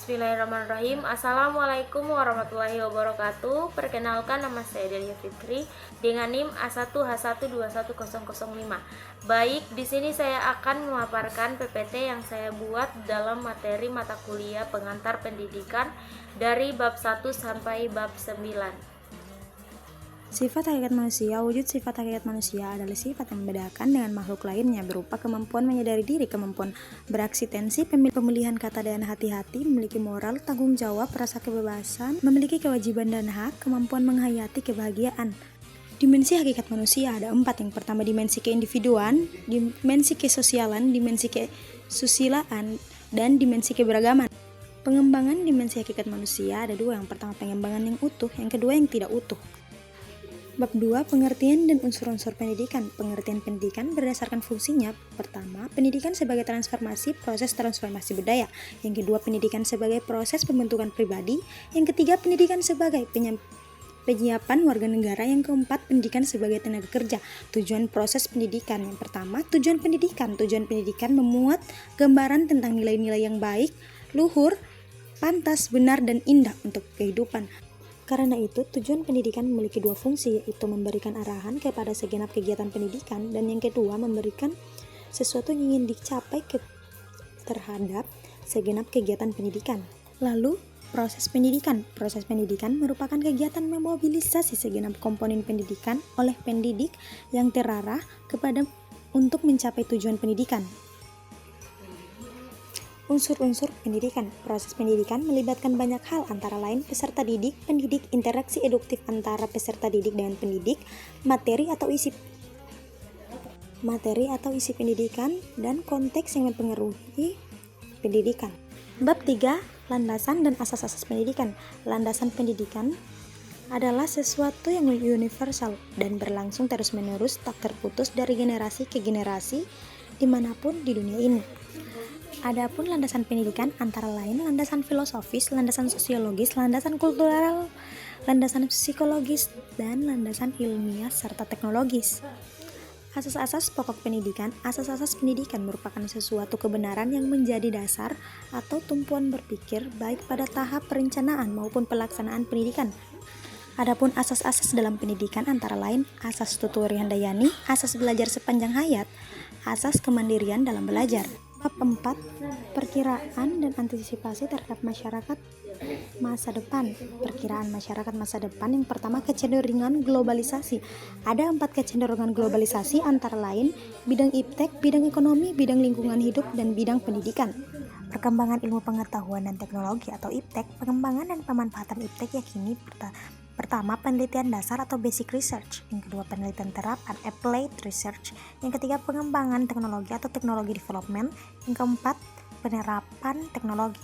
Bismillahirrahmanirrahim. Assalamualaikum warahmatullahi wabarakatuh. Perkenalkan, nama saya Delia Fitri dengan NIM A1H121005. Baik, di sini saya akan memaparkan PPT yang saya buat dalam materi mata kuliah pengantar pendidikan dari bab 1 sampai bab 9. Sifat hakikat manusia. Wujud sifat hakikat manusia adalah sifat yang membedakan dengan makhluk lainnya, berupa kemampuan menyadari diri, kemampuan bereksistensi, pemilihan kata dan hati-hati, memiliki moral, tanggung jawab, rasa kebebasan, memiliki kewajiban dan hak, kemampuan menghayati kebahagiaan. Dimensi hakikat manusia ada 4. Yang pertama, dimensi keindividuan, dimensi kesosialan, dimensi kesusilaan, dan dimensi keberagaman. Pengembangan dimensi hakikat manusia ada 2. Yang pertama, pengembangan yang utuh, yang kedua yang tidak utuh. Bab 2, pengertian dan unsur-unsur pendidikan. Pengertian pendidikan berdasarkan fungsinya. Pertama, pendidikan sebagai proses transformasi budaya. Yang kedua, pendidikan sebagai proses pembentukan pribadi. Yang ketiga, pendidikan sebagai penyiapan warga negara. Yang keempat, pendidikan sebagai tenaga kerja. Tujuan proses pendidikan. Yang pertama, tujuan pendidikan. Tujuan pendidikan memuat gambaran tentang nilai-nilai yang baik, luhur, pantas, benar, dan indah untuk kehidupan. Karena itu, tujuan pendidikan memiliki 2 fungsi, yaitu memberikan arahan kepada segenap kegiatan pendidikan, dan yang kedua, memberikan sesuatu yang ingin dicapai terhadap segenap kegiatan pendidikan. Lalu, proses pendidikan. Proses pendidikan merupakan kegiatan memobilisasi segenap komponen pendidikan oleh pendidik yang terarah untuk mencapai tujuan pendidikan. Unsur-unsur pendidikan. Proses pendidikan melibatkan banyak hal, antara lain peserta didik, pendidik, interaksi eduktif antara peserta didik dengan pendidik, materi atau isi pendidikan, dan konteks yang mempengaruhi pendidikan. Bab 3, landasan dan asas-asas pendidikan. Landasan pendidikan adalah sesuatu yang universal dan berlangsung terus-menerus, tak terputus dari generasi ke generasi dimanapun di dunia ini. Adapun landasan pendidikan antara lain landasan filosofis, landasan sosiologis, landasan kultural, landasan psikologis, dan landasan ilmiah serta teknologis. Asas-asas pokok pendidikan. Asas-asas pendidikan merupakan sesuatu kebenaran yang menjadi dasar atau tumpuan berpikir baik pada tahap perencanaan maupun pelaksanaan pendidikan. Adapun asas-asas dalam pendidikan antara lain asas Tuturi Handayani, asas belajar sepanjang hayat, asas kemandirian dalam belajar. Bab 4, perkiraan dan antisipasi terhadap masyarakat masa depan. Perkiraan masyarakat masa depan. Yang pertama, kecenderungan globalisasi. Ada 4 kecenderungan globalisasi, antara lain bidang iptek, bidang ekonomi, bidang lingkungan hidup, dan bidang pendidikan. Perkembangan ilmu pengetahuan dan teknologi atau iptek. Pengembangan dan pemanfaatan iptek yakini pertama, penelitian dasar atau basic research. Yang kedua, penelitian terapan, applied research. Yang ketiga, pengembangan teknologi atau technology development. Yang keempat, penerapan teknologi.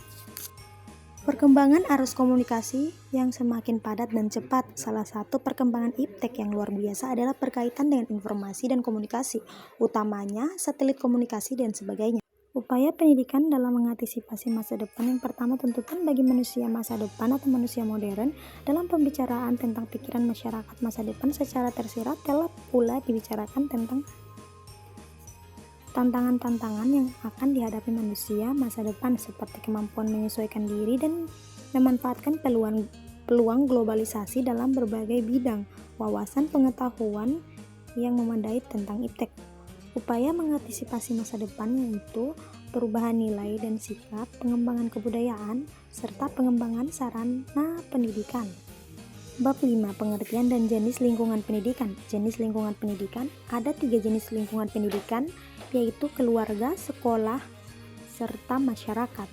Perkembangan arus komunikasi yang semakin padat dan cepat. Salah satu perkembangan iptek yang luar biasa adalah berkaitan dengan informasi dan komunikasi, utamanya satelit komunikasi dan sebagainya. Upaya pendidikan dalam mengantisipasi masa depan. Yang pertama, tuntutan bagi manusia masa depan atau manusia modern. Dalam pembicaraan tentang pikiran masyarakat masa depan secara tersirat telah pula dibicarakan tentang tantangan-tantangan yang akan dihadapi manusia masa depan, seperti kemampuan menyesuaikan diri dan memanfaatkan peluang globalisasi dalam berbagai bidang, wawasan pengetahuan yang memadai tentang iptek. Upaya mengantisipasi masa depan yaitu perubahan nilai dan sikap, pengembangan kebudayaan, serta pengembangan sarana pendidikan. Bab 5, pengertian dan jenis lingkungan pendidikan. Jenis lingkungan pendidikan. Ada 3 jenis lingkungan pendidikan, yaitu keluarga, sekolah, serta masyarakat.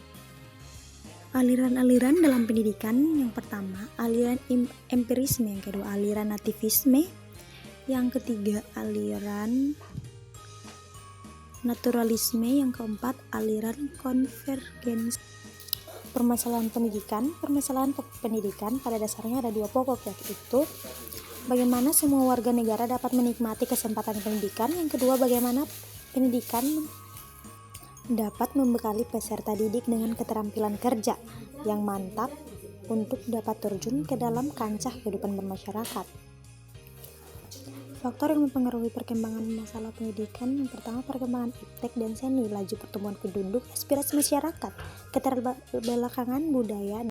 Aliran-aliran dalam pendidikan. Yang pertama, aliran empirisme. Yang kedua, aliran nativisme. Yang ketiga, aliran naturalisme. Yang keempat, aliran konvergensi. Permasalahan pendidikan. Permasalahan pokok pendidikan pada dasarnya ada 2 pokok, yaitu bagaimana semua warga negara dapat menikmati kesempatan pendidikan. Yang kedua, bagaimana pendidikan dapat membekali peserta didik dengan keterampilan kerja yang mantap untuk dapat terjun ke dalam kancah kehidupan bermasyarakat. Faktor yang mempengaruhi perkembangan masalah pendidikan, yang pertama perkembangan iptek dan seni, laju pertumbuhan penduduk, aspirasi masyarakat, keterbelakangan budaya,